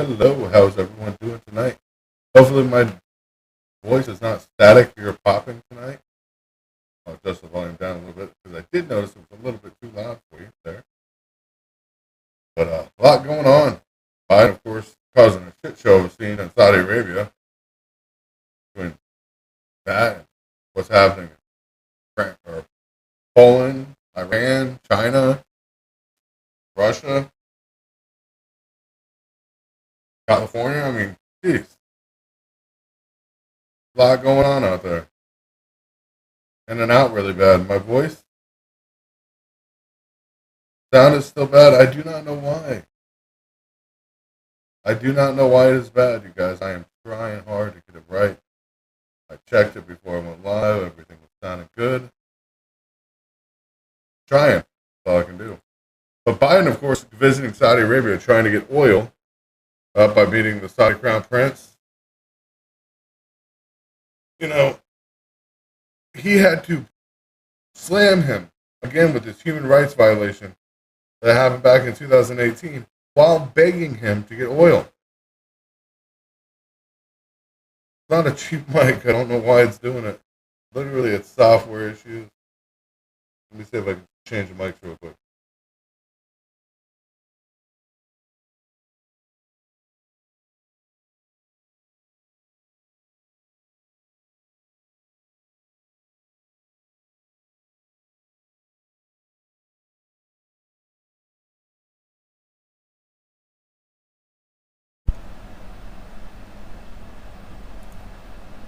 Hello, how's everyone doing tonight? Hopefully my voice is not static or popping tonight. I'll adjust the volume down a little bit because I did notice it was a little bit too loud for you there. But a lot going on. Biden, of course, causing a shit show of scene in Saudi Arabia. Between that and what's happening in Poland, Iran, China, Russia, California. I mean, geez, a lot going on out there. In and out really bad. My voice sound is still bad. I do not know why. I do not know why it is bad, you guys. I am trying hard to get it right. I checked it before I went live. Everything was sounding good. Trying. That's all I can do. But Biden, of course, visiting Saudi Arabia, trying to get oil by meeting the Saudi Crown Prince. You know, he had to slam him again with this human rights violation that happened back in 2018 while begging him to get oil. It's not a cheap mic. I don't know why it's doing it. Literally, it's software issues. Let me see if I can change the mics real quick.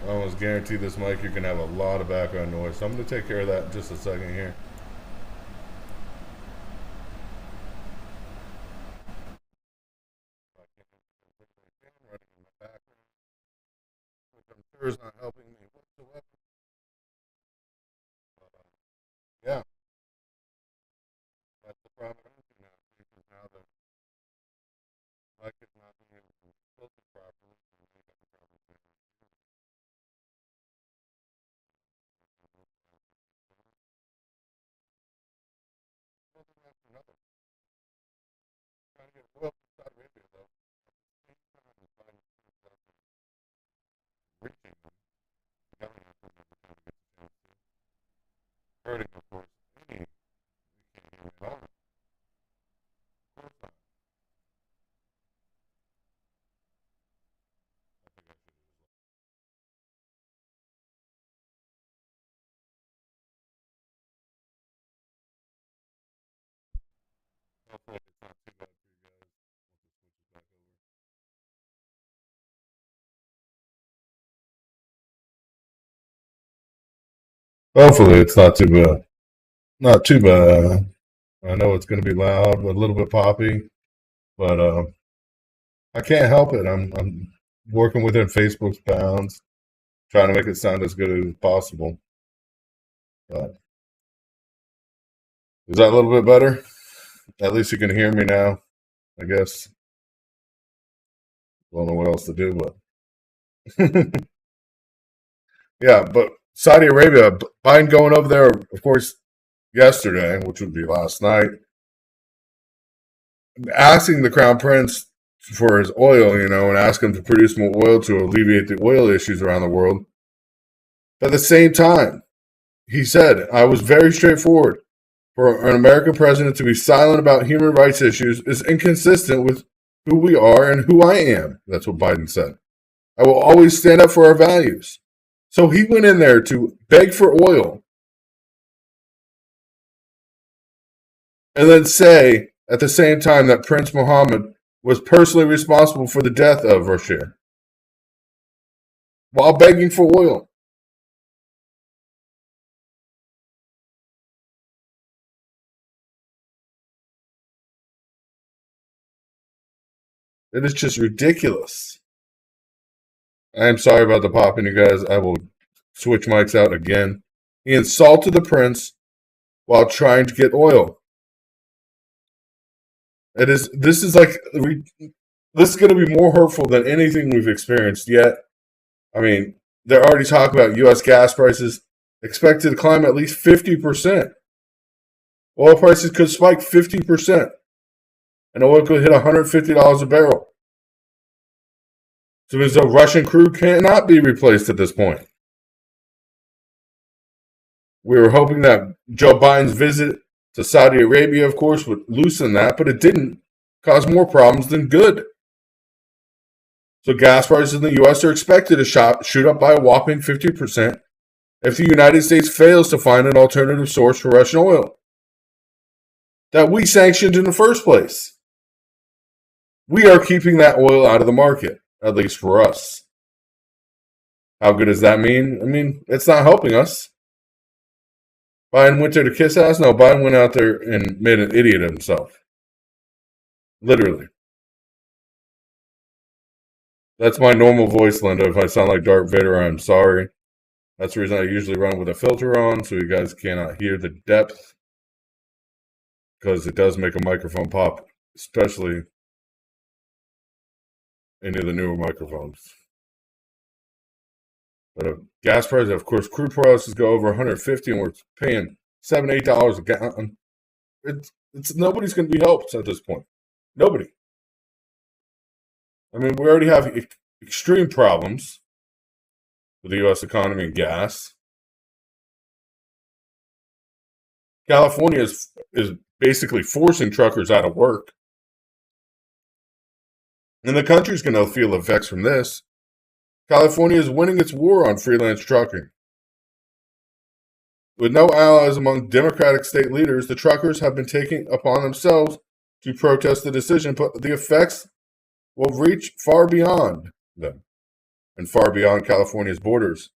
I almost guarantee this mic you can have a lot of background noise. So I'm going to take care of that in just a second here. I'm sure is not helping me whatsoever. Yeah, that's the problem now. Because now the mic is not being able to filter properly. Trying to get oil from Saudi Arabia, though. At the same time, it's reaching the government that we're trying to get the chance to. Hurting, of course, any. We can't hear me at all. Of course not. I think I should have just hopefully it's not too bad for you guys. Once it switches back over. Hopefully it's not too bad. Not too bad. I know it's going to be loud, a little bit poppy, but I can't help it. I'm working within Facebook's bounds, trying to make it sound as good as possible. But is that a little bit better? At least you can hear me now, I guess. Don't know what else to do, but yeah. But Saudi Arabia, Biden going over there, of course, yesterday, which would be last night, asking the Crown Prince for his oil, and ask him to produce more oil to alleviate the oil issues around the world. But at the same time, he said, I was very straightforward. For an American president to be silent about human rights issues is inconsistent with who we are and who I am. That's what Biden said. I will always stand up for our values. So he went in there to beg for oil and then say at the same time that Prince Mohammed was personally responsible for the death of Rashir while begging for oil. It is just ridiculous. I am sorry about the popping, you guys. I will switch mics out again. He insulted the prince while trying to get oil. This is going to be more hurtful than anything we've experienced yet. I mean, they're already talking about U.S. gas prices expected to climb at least 50%. Oil prices could spike 50%. And oil could hit $150 a barrel. So as though Russian crude cannot be replaced at this point. We were hoping that Joe Biden's visit to Saudi Arabia, of course, would loosen that, but it didn't. Cause more problems than good. So gas prices in the U.S. are expected to shoot up by a whopping 50% if the United States fails to find an alternative source for Russian oil that we sanctioned in the first place. We are keeping that oil out of the market, at least for us. How good does that mean? I mean, it's not helping us. Biden went there to kiss ass? No, Biden went out there and made an idiot of himself. Literally. That's my normal voice, Linda. If I sound like Darth Vader, I'm sorry. That's the reason I usually run with a filter on, so you guys cannot hear the depth. Because it does make a microphone pop, especially any of the newer microphones. But gas prices, of course, crude prices go over 150, and we're paying $7, $8 a gallon. It's nobody's going to be helped at this point. Nobody. I mean, we already have extreme problems with the U.S. economy and gas. California is basically forcing truckers out of work. And the country's going to feel the effects from this. California is winning its war on freelance trucking. With no allies among Democratic state leaders, the truckers have been taking upon themselves to protest the decision, but the effects will reach far beyond them and far beyond California's borders.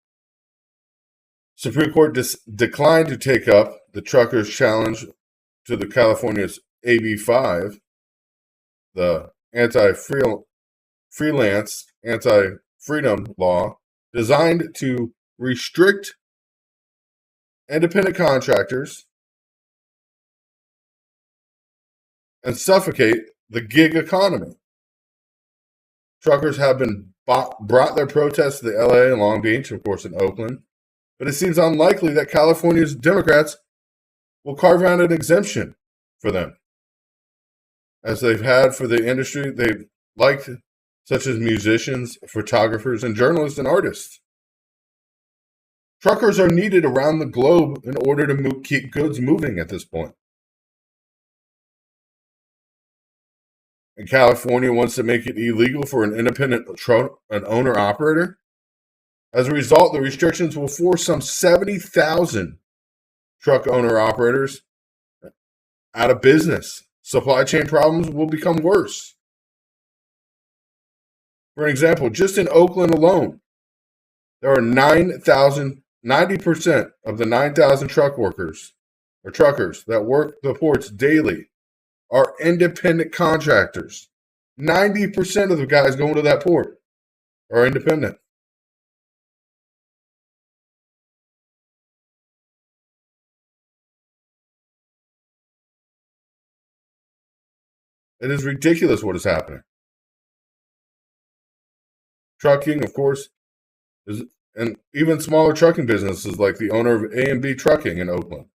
Supreme Court declined to take up the truckers' challenge to the California's AB 5, the anti-freelance, anti-freedom law designed to restrict independent contractors and suffocate the gig economy. Truckers have brought their protests to the LA and Long Beach, of course in Oakland, but it seems unlikely that California's Democrats will carve out an exemption for them, as they've had for the industry they've liked, such as musicians, photographers, and journalists and artists. Truckers are needed around the globe in order to keep goods moving at this point. And California wants to make it illegal for an independent owner-operator. As a result, the restrictions will force some 70,000 truck owner-operators out of business. Supply chain problems will become worse. For example, just in Oakland alone, there are 90% of the 9,000 truck workers or truckers that work the ports daily are independent contractors. 90% of the guys going to that port are independent. It is ridiculous what is happening. Trucking, of course, and even smaller trucking businesses like the owner of A&B Trucking in Oakland.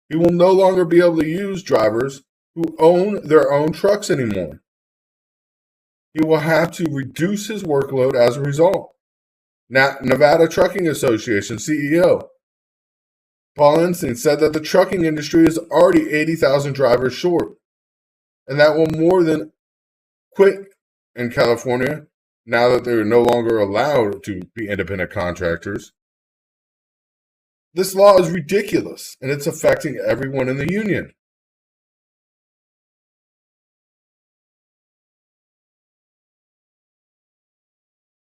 He will no longer be able to use drivers who own their own trucks anymore. He will have to reduce his workload as a result. Nevada Trucking Association CEO Paul Ensign said that the trucking industry is already 80,000 drivers short, and that will more than quit in California now that they're no longer allowed to be independent contractors. This law is ridiculous, and it's affecting everyone in the union.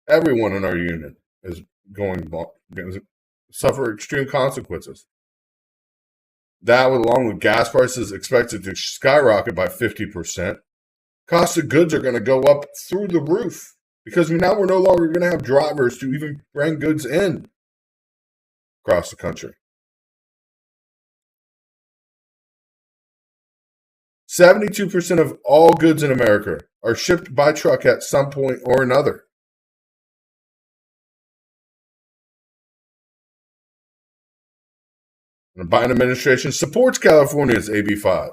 Everyone in our union is going to suffer extreme consequences. That, along with gas prices expected to skyrocket by 50%, cost of goods are going to go up through the roof because now we're no longer going to have drivers to even bring goods in across the country. 72% of all goods in America are shipped by truck at some point or another. The Biden administration supports California's AB 5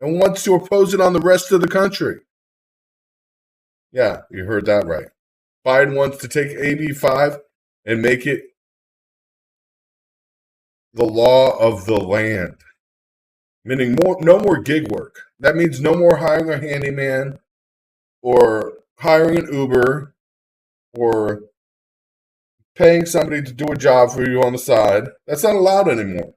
and wants to oppose it on the rest of the country. Yeah, you heard that right. Biden wants to take AB5 and make it the law of the land, meaning no more gig work. That means no more hiring a handyman or hiring an Uber or paying somebody to do a job for you on the side. That's not allowed anymore.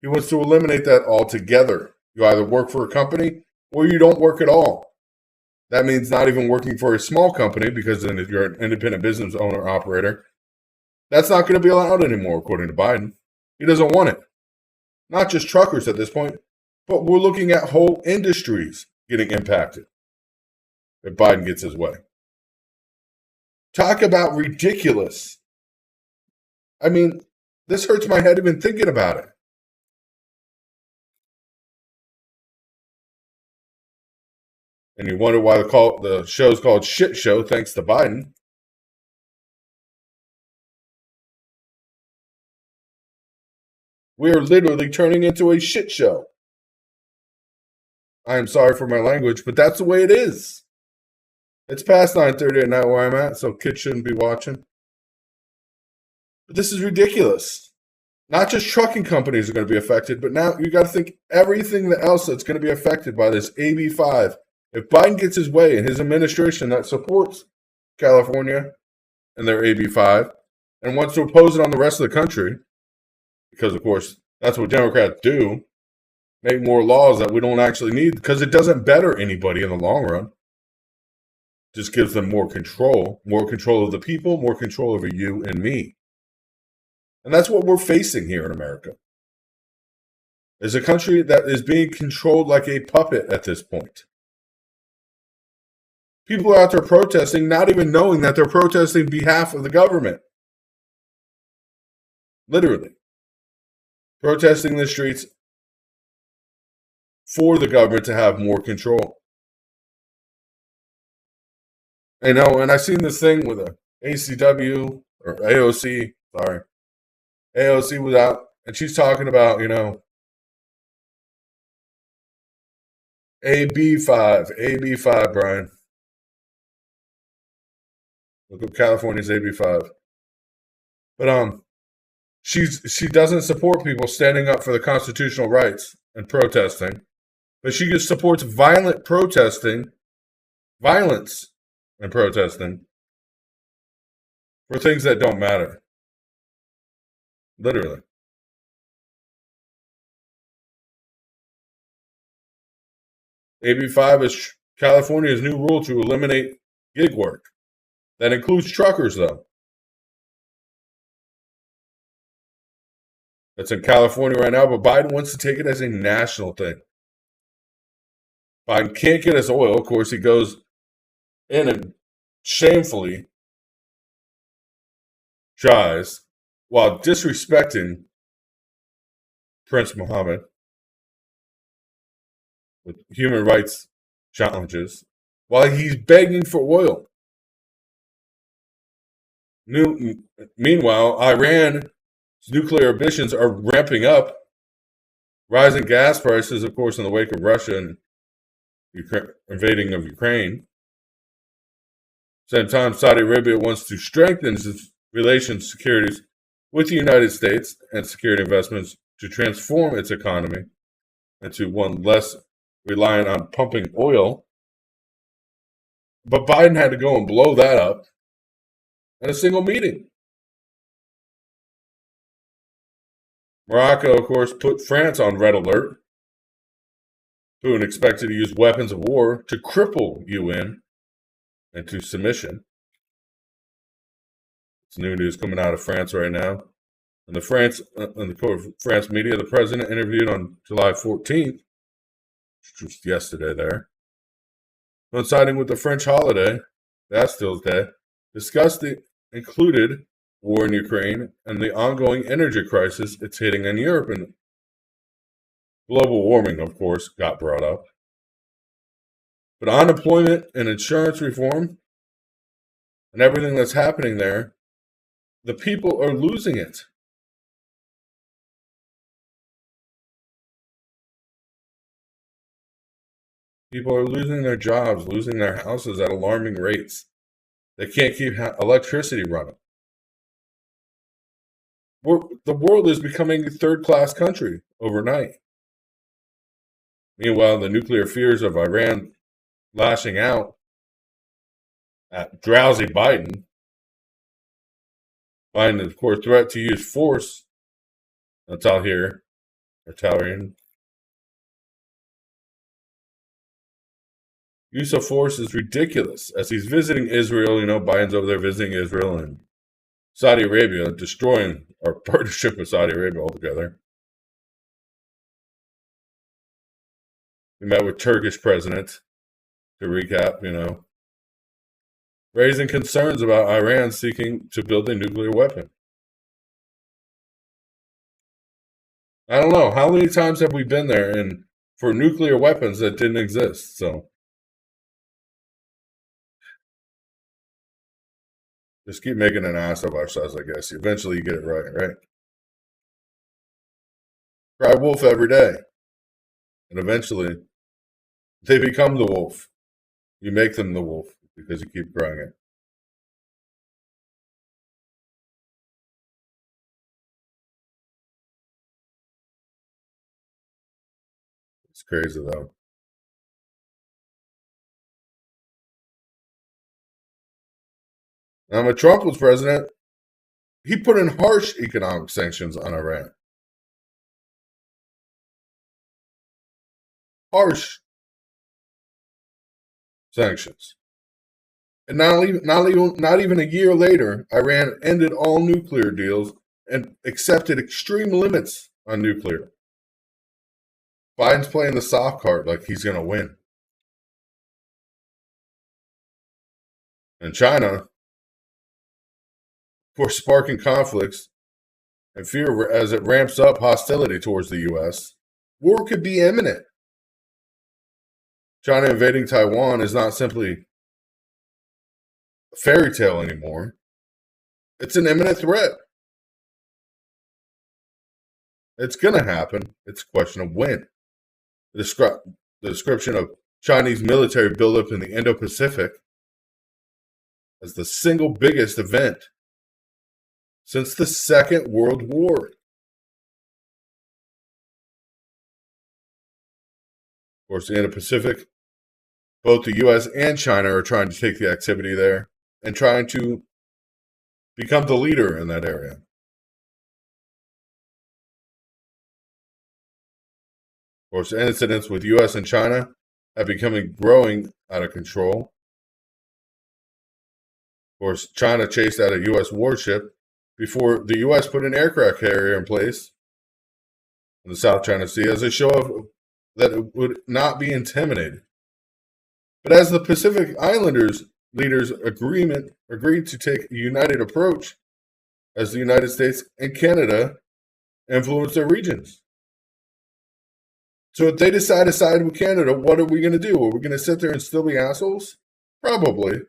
He wants to eliminate that altogether. You either work for a company or you don't work at all. That means not even working for a small company, because then if you're an independent business owner operator, that's not going to be allowed anymore, according to Biden. He doesn't want it. Not just truckers at this point, but we're looking at whole industries getting impacted if Biden gets his way. Talk about ridiculous. I mean, this hurts my head even thinking about it. And you wonder why the show's called Shit Show, thanks to Biden. We are literally turning into a shit show. I am sorry for my language, but that's the way it is. It's past 9:30 at night where I'm at, so kids shouldn't be watching. But this is ridiculous. Not just trucking companies are going to be affected, but now you got to think everything else that's going to be affected by this AB5. If Biden gets his way and his administration that supports California and their AB5 and wants to oppose it on the rest of the country, because, of course, that's what Democrats do, make more laws that we don't actually need, because it doesn't better anybody in the long run. It just gives them more control of the people, more control over you and me. And that's what we're facing here in America. Is a country that is being controlled like a puppet at this point. People are out there protesting, not even knowing that they're protesting on behalf of the government. Literally. Protesting in the streets for the government to have more control. I know, and I seen this thing with a ACW or AOC, sorry. AOC was out, and she's talking about, AB5, Brian. Look up California's AB5. But she doesn't support people standing up for the constitutional rights and protesting, but she just supports violence and protesting for things that don't matter. Literally. AB5 is California's new rule to eliminate gig work. That includes truckers, though. That's in California right now, but Biden wants to take it as a national thing. Biden can't get us oil. Of course, he goes in and shamefully tries, while disrespecting Prince Mohammed with human rights challenges, while he's begging for oil. Meanwhile, Iran's nuclear ambitions are ramping up. Rising gas prices, of course, in the wake of Russia and invading of Ukraine. Same time, Saudi Arabia wants to strengthen its relations securities with the United States and security investments to transform its economy into one less reliant on pumping oil. But Biden had to go and blow that up in a single meeting. Morocco, of course, put France on red alert. Putin expected to use weapons of war to cripple UN into submission. It's new news coming out of France right now. In the France media, the president interviewed on July 14th, which was yesterday there, coinciding with the French holiday, Bastille Day, discussed the included war in Ukraine and the ongoing energy crisis it's hitting in Europe. And global warming, of course, got brought up. But unemployment and insurance reform and everything that's happening there, the people are losing it. People are losing their jobs, losing their houses at alarming rates. They can't keep electricity running. The world is becoming a third-class country overnight. Meanwhile, the nuclear fears of Iran lashing out at drowsy Biden, of course, threat to use force. That's out here. Italian. Use of force is ridiculous. As he's visiting Israel, Biden's over there visiting Israel and Saudi Arabia, destroying our partnership with Saudi Arabia altogether. We met with Turkish president, to recap, raising concerns about Iran seeking to build a nuclear weapon. I don't know. How many times have we been there and for nuclear weapons that didn't exist? So just keep making an ass of ourselves, I guess. Eventually you get it right? Cry wolf every day. And eventually they become the wolf. You make them the wolf because you keep crying it. It's crazy though. Now, when Trump was president, he put in harsh economic sanctions on Iran. Harsh sanctions. And not even a year later, Iran ended all nuclear deals and accepted extreme limits on nuclear. Biden's playing the soft card like he's going to win. And China, for sparking conflicts and fear as it ramps up hostility towards the U.S., war could be imminent. China invading Taiwan is not simply a fairy tale anymore. It's an imminent threat. It's going to happen. It's a question of when. The description of Chinese military buildup in the Indo-Pacific as the single biggest event since the Second World War. Of course, the Indo-Pacific, both the U.S. and China are trying to take the activity there and trying to become the leader in that area. Of course, incidents with U.S. and China have become growing out of control. Of course, China chased out a U.S. warship before the U.S. put an aircraft carrier in place in the South China Sea as a show of that it would not be intimidated. But as the Pacific Islanders leaders agreed to take a united approach as the United States and Canada influence their regions. So if they decide to side with Canada, what are we going to do? Are we going to sit there and still be assholes? Probably.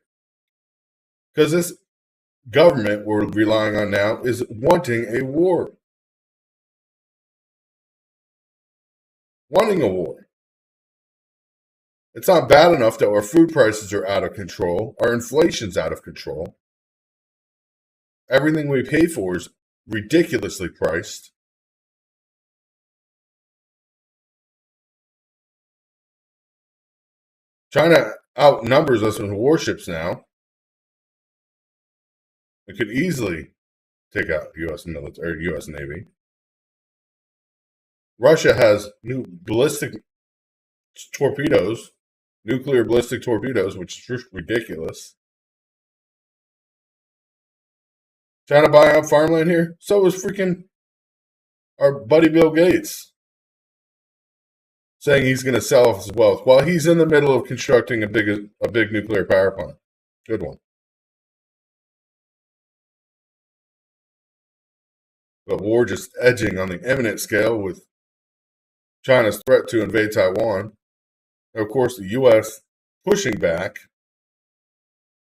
Because this government we're relying on now is wanting a war. Wanting a war. It's not bad enough that our food prices are out of control. Our inflation's out of control. Everything we pay for is ridiculously priced. China outnumbers us in warships now. It could easily take out U.S. military, or U.S. Navy. Russia has new ballistic torpedoes, nuclear ballistic torpedoes, which is just ridiculous. China buying up farmland here? So was freaking our buddy Bill Gates saying he's going to sell off his wealth while he's in the middle of constructing a big nuclear power plant. Good one. But war just edging on the imminent scale with China's threat to invade Taiwan. And of course, the U.S. pushing back,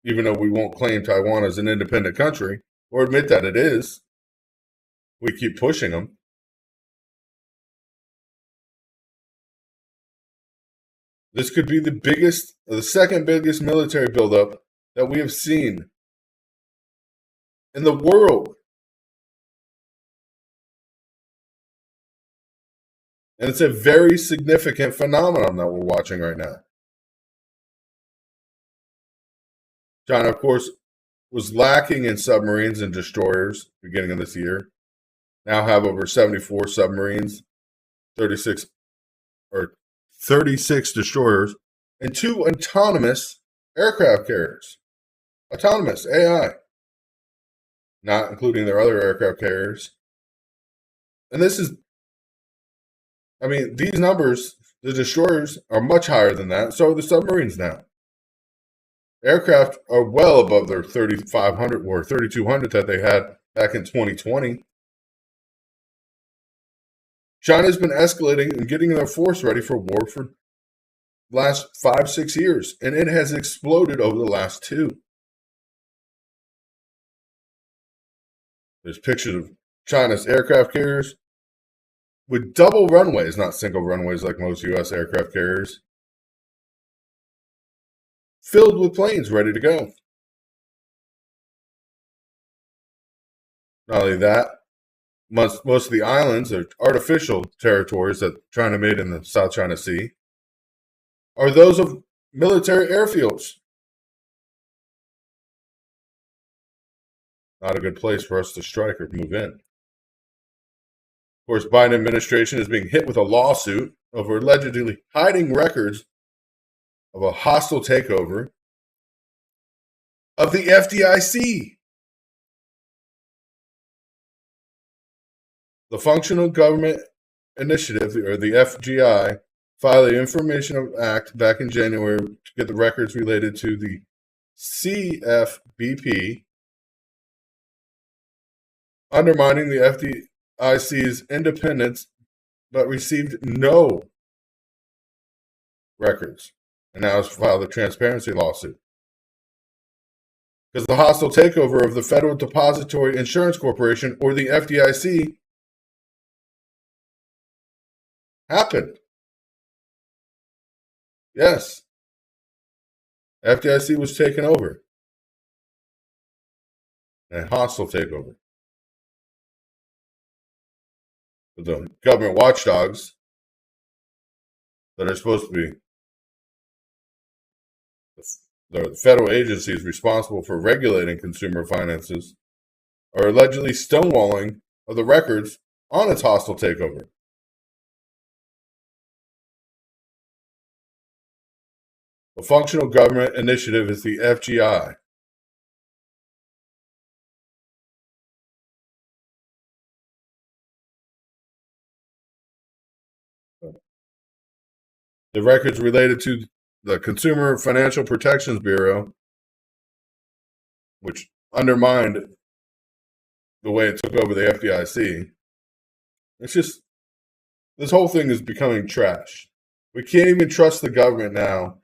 even though we won't claim Taiwan as an independent country or admit that it is. We keep pushing them. This could be the second biggest military buildup that we have seen in the world. And it's a very significant phenomenon that we're watching right now. China, of course, was lacking in submarines and destroyers beginning of this year. Now have over 74 submarines, 36 or 36 destroyers, and 2 autonomous aircraft carriers. Autonomous AI, not including their other aircraft carriers. And this is, I mean, these numbers, the destroyers are much higher than that. So are the submarines now. Aircraft are well above their 3,500 or 3,200 that they had back in 2020. China's been escalating and getting their force ready for war for the last 5-6 years, and it has exploded over the last 2. There's pictures of China's aircraft carriers with double runways, not single runways like most U.S. aircraft carriers, filled with planes ready to go. Not only that, most of the islands are artificial territories that China made in the South China Sea, are those of military airfields. Not a good place for us to strike or move in. Of course, Biden administration is being hit with a lawsuit over allegedly hiding records of a hostile takeover of the FDIC. The Functional Government Initiative, or the FGI, filed the Information Act back in January to get the records related to the CFBP, undermining the FDIC's independence, but received no records, and now has filed a transparency lawsuit. Because the hostile takeover of the Federal Depository Insurance Corporation, or the FDIC, happened. Yes. FDIC was taken over. A hostile takeover. The government watchdogs that are supposed to be the federal agencies responsible for regulating consumer finances are allegedly stonewalling of the records on its hostile takeover. A functional government initiative is the FGI. The records related to the Consumer Financial Protections Bureau, which undermined the way it took over the FDIC. It's just, this whole thing is becoming trash. We can't even trust the government now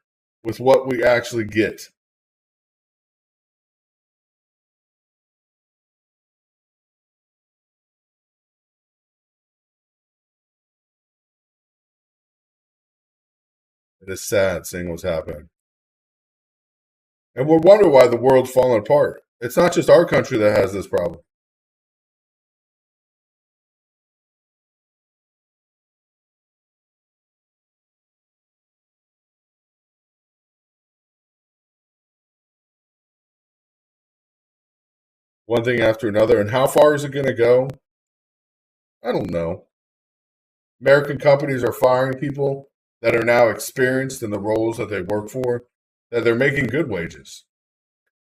with what we actually get. It is sad seeing what's happening. And we're wondering why the world's falling apart. It's not just our country that has this problem. One thing after another. And how far is it going to go? I don't know. American companies are firing people that are now experienced in the roles that they work for, that they're making good wages,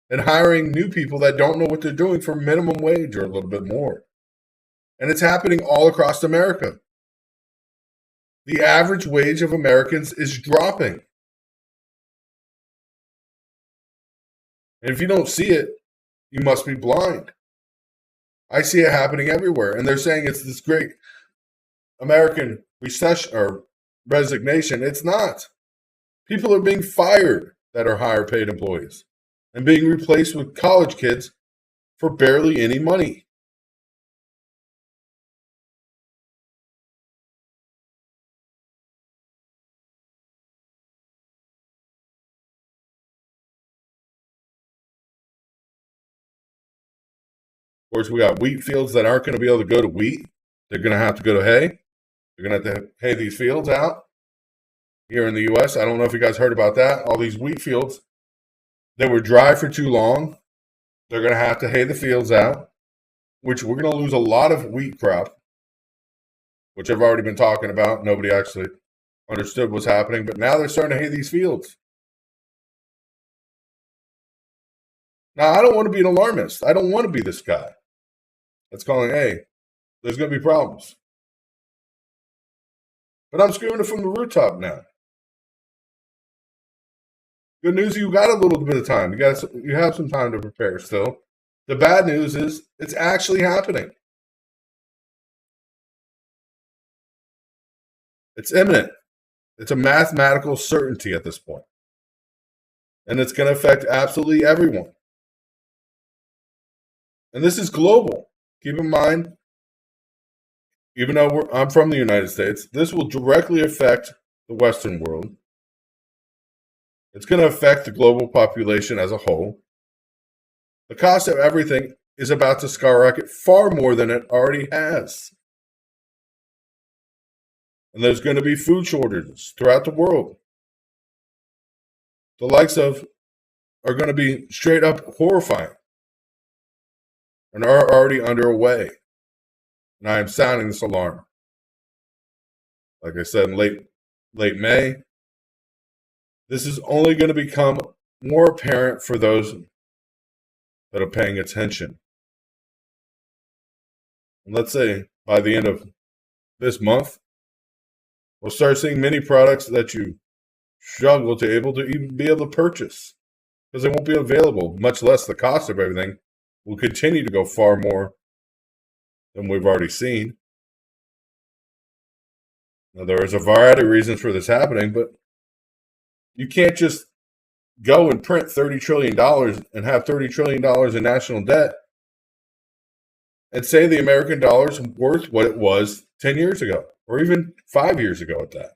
and hiring new people that don't know what they're doing for minimum wage or a little bit more. And it's happening all across America. The average wage of Americans is dropping. And if you don't see it, you must be blind. I see it happening everywhere. And they're saying it's this great American recession or resignation. It's not. People are being fired that are higher paid employees and being replaced with college kids for barely any money. course, we got wheat fields that aren't going to be able to go to wheat. They're going to have to go to hay. They're going to have to hay these fields out here in the U.S. I don't know if you guys heard about that. All these wheat fields that were dry for too long, they're going to have to hay the fields out, which we're going to lose a lot of wheat crop, which I've already been talking about. Nobody actually understood what's happening, but now they're starting to hay these fields. Now, I don't want to be an alarmist. I don't want to be this guy that's calling, hey, there's going to be problems. But I'm screaming it from the rooftop now. Good news, you got a little bit of time. You have some time to prepare still. The bad news is it's actually happening. It's imminent. It's a mathematical certainty at this point. And it's going to affect absolutely everyone. And this is global. Keep in mind, even though I'm from the United States, this will directly affect the Western world. It's going to affect the global population as a whole. The cost of everything is about to skyrocket far more than it already has. And there's going to be food shortages throughout the world. The likes of are going to be straight up horrifying and are already underway. And I am sounding this alarm. Like I said, in late May, this is only going to become more apparent for those that are paying attention. And let's say by the end of this month, we'll start seeing many products that you struggle to even be able to purchase because they won't be available, much less the cost of everything will continue to go far more than we've already seen. Now, there is a variety of reasons for this happening, but you can't just go and print $30 trillion and have $30 trillion in national debt and say the American dollar is worth what it was 10 years ago or even 5 years ago at that.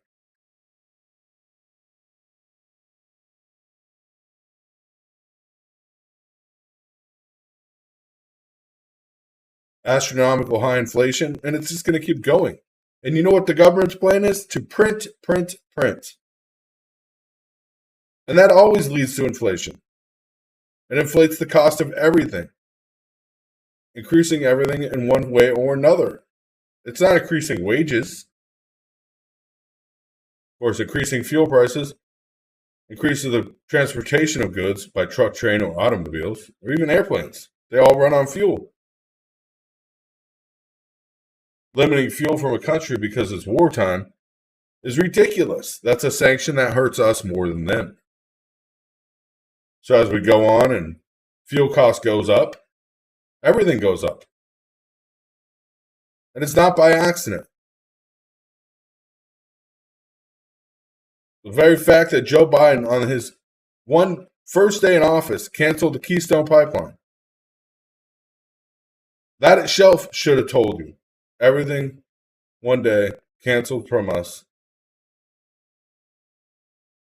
Astronomical high inflation, and it's just going to keep going. And you know what the government's plan is? To print. And that always leads to inflation. It inflates the cost of everything, increasing everything in one way or another. It's not increasing wages. Of course, increasing fuel prices increases the transportation of goods by truck, train, or automobiles, or even airplanes. They all run on fuel. Limiting fuel from a country because it's wartime is ridiculous. That's a sanction that hurts us more than them. So as we go on and fuel cost goes up, everything goes up. And it's not by accident. The very fact that Joe Biden on his first day in office canceled the Keystone Pipeline, that itself should have told you. Everything one day canceled from us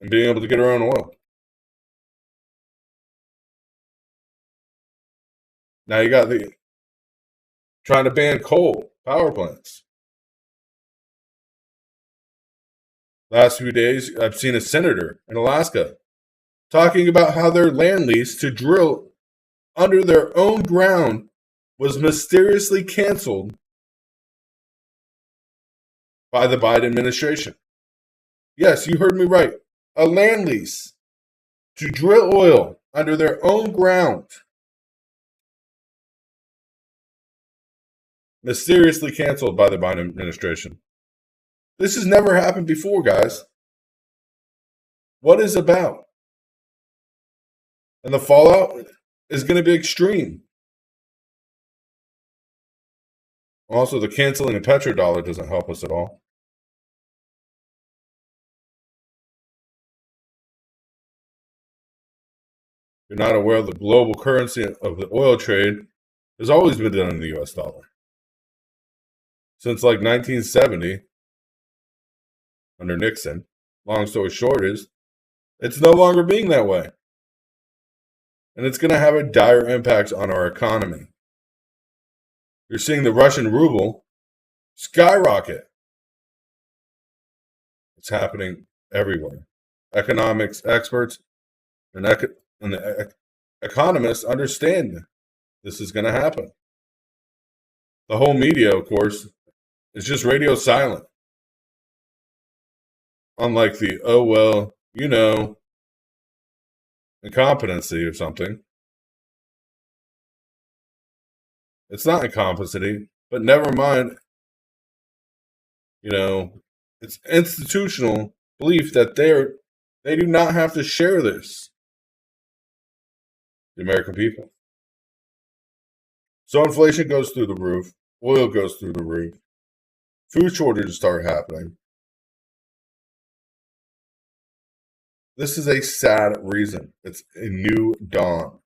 and being able to get our own oil. Now you got trying to ban coal power plants. Last few days, I've seen a senator in Alaska talking about how their land lease to drill under their own ground was mysteriously canceled by the Biden administration. Yes, you heard me right. A land lease to drill oil under their own ground. Mysteriously canceled by the Biden administration. This has never happened before, guys. What is about? And the fallout is going to be extreme. Also, the canceling of petrodollar doesn't help us at all. You're not aware of the global currency of the oil trade has always been done in the US dollar. Since like 1970, under Nixon, long story short is, it's no longer being that way. And it's going to have a dire impact on our economy. You're seeing the Russian ruble skyrocket. It's happening everywhere. Economics experts and, economists understand this is going to happen. The whole media, of course, is just radio silent. Unlike the, oh, well, incompetency or something. It's not incompetency, but never mind. It's institutional belief that they do not have to share this. The American people. So inflation goes through the roof. Oil goes through the roof. Food shortages start happening. This is a sad reason. It's a new dawn.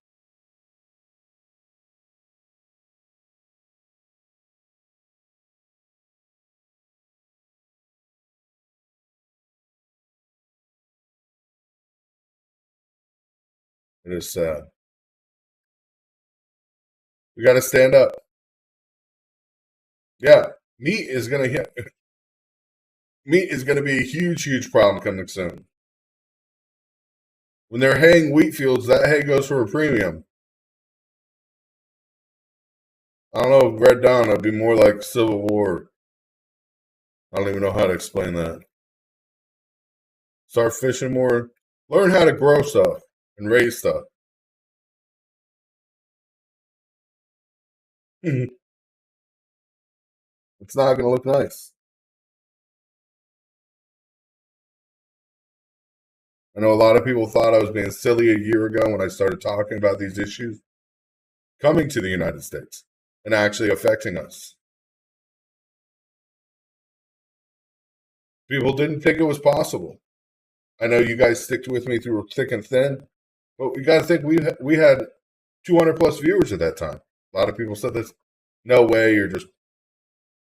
It is sad. We got to stand up. Yeah, meat is going to be a huge, huge problem coming soon. When they're haying wheat fields, that hay goes for a premium. I don't know, Red Dawn would be more like Civil War. I don't even know how to explain that. Start fishing more. Learn how to grow stuff and raise stuff. It's not going to look nice. I know a lot of people thought I was being silly a year ago when I started talking about these issues coming to the United States and actually affecting us. People didn't think it was possible. I know you guys sticked with me through thick and thin, but we got to think we had 200 plus viewers at that time. A lot of people said this. No way, you're just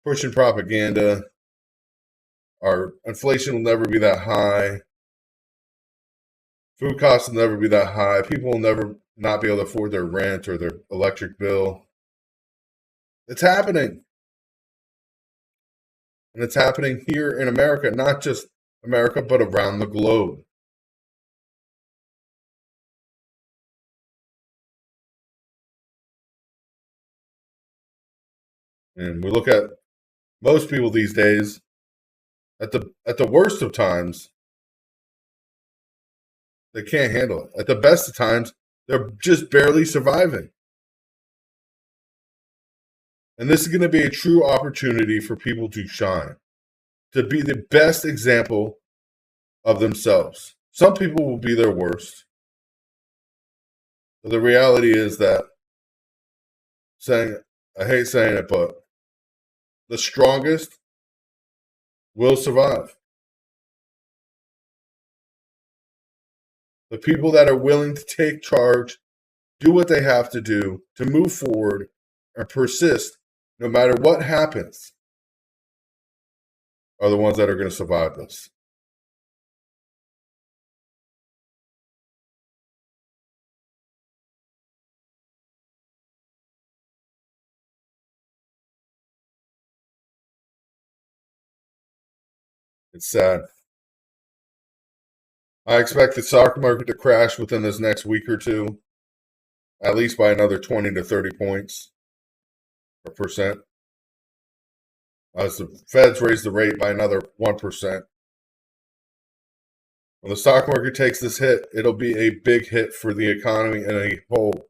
pushing propaganda. Our inflation will never be that high. Food costs will never be that high. People will never not be able to afford their rent or their electric bill. It's happening. And it's happening here in America, not just America, but around the globe. And we look at most people these days, at the worst of times, they can't handle it. At the best of times, they're just barely surviving. And this is going to be a true opportunity for people to shine, to be the best example of themselves. Some people will be their worst. But the reality is that, I hate saying it, but the strongest will survive. The people that are willing to take charge, do what they have to do to move forward and persist no matter what happens, are the ones that are going to survive this. It's sad. I expect the stock market to crash within this next week or two, at least by another 20 to 30 points or percent, as the Feds raise the rate by another 1%. When the stock market takes this hit, it'll be a big hit for the economy in a whole.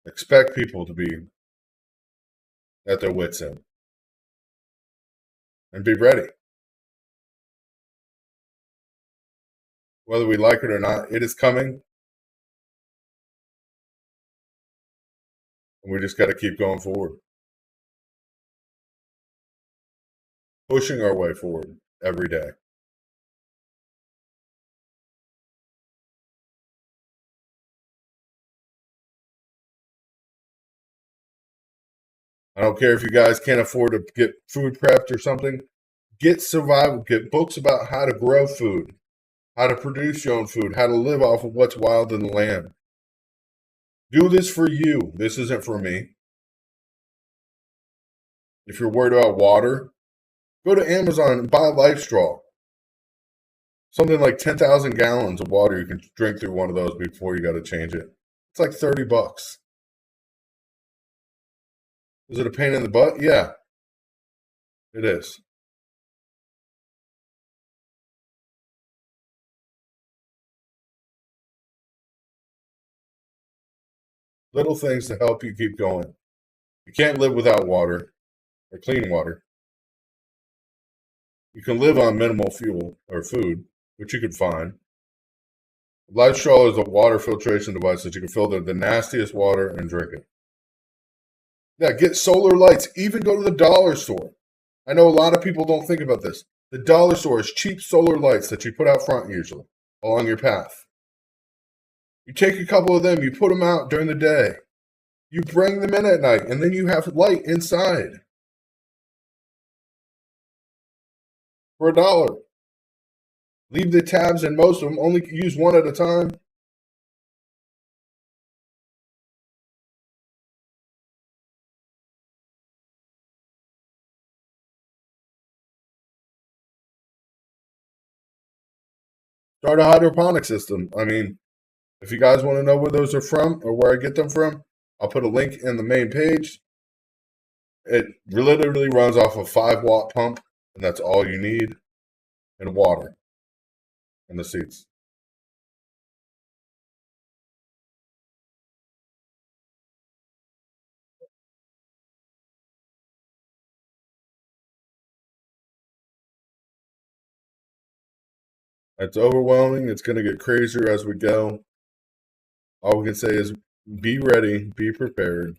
Expect people to be at their wits' end and be ready. Whether we like it or not, it is coming. And we just got to keep going forward. Pushing our way forward every day. I don't care if you guys can't afford to get food prepped or something. Get books about how to grow food, how to produce your own food, how to live off of what's wild in the land. Do this for you. This isn't for me. If you're worried about water, go to Amazon and buy LifeStraw. Something like 10,000 gallons of water you can drink through one of those before you got to change it. It's like $30. Is it a pain in the butt? Yeah, it is. Little things to help you keep going. You can't live without water or clean water. You can live on minimal fuel or food, which you could find. LifeStraw is a water filtration device that you can filter the nastiest water and drink it. Yeah, get solar lights. Even go to the dollar store. I know a lot of people don't think about this. The dollar store is cheap solar lights that you put out front usually along your path. You take a couple of them, you put them out during the day. You bring them in at night, and then you have light inside for $1. Leave the tabs in most of them. Only use one at a time. Start a hydroponic system. I mean, if you guys want to know where those are from or where I get them from, I'll put a link in the main page. It literally runs off a 5-watt pump, and that's all you need, and water in the seats. It's overwhelming. It's going to get crazier as we go. All we can say is be ready, be prepared.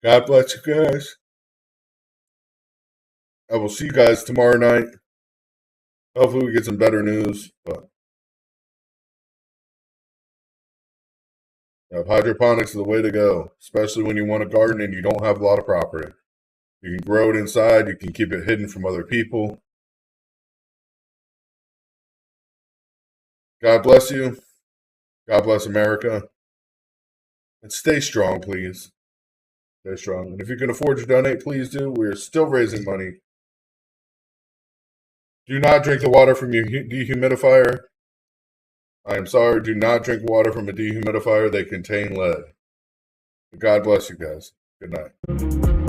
God bless you guys. I will see you guys tomorrow night. Hopefully, we get some better news. But hydroponics is the way to go, especially when you want a garden and you don't have a lot of property. You can grow it inside. You can keep it hidden from other people. God bless you. God bless America. And stay strong, please. Stay strong. And if you can afford to donate, please do. We're still raising money. Do not drink the water from your dehumidifier. I am sorry. Do not drink water from a dehumidifier. They contain lead. God bless you guys. Good night.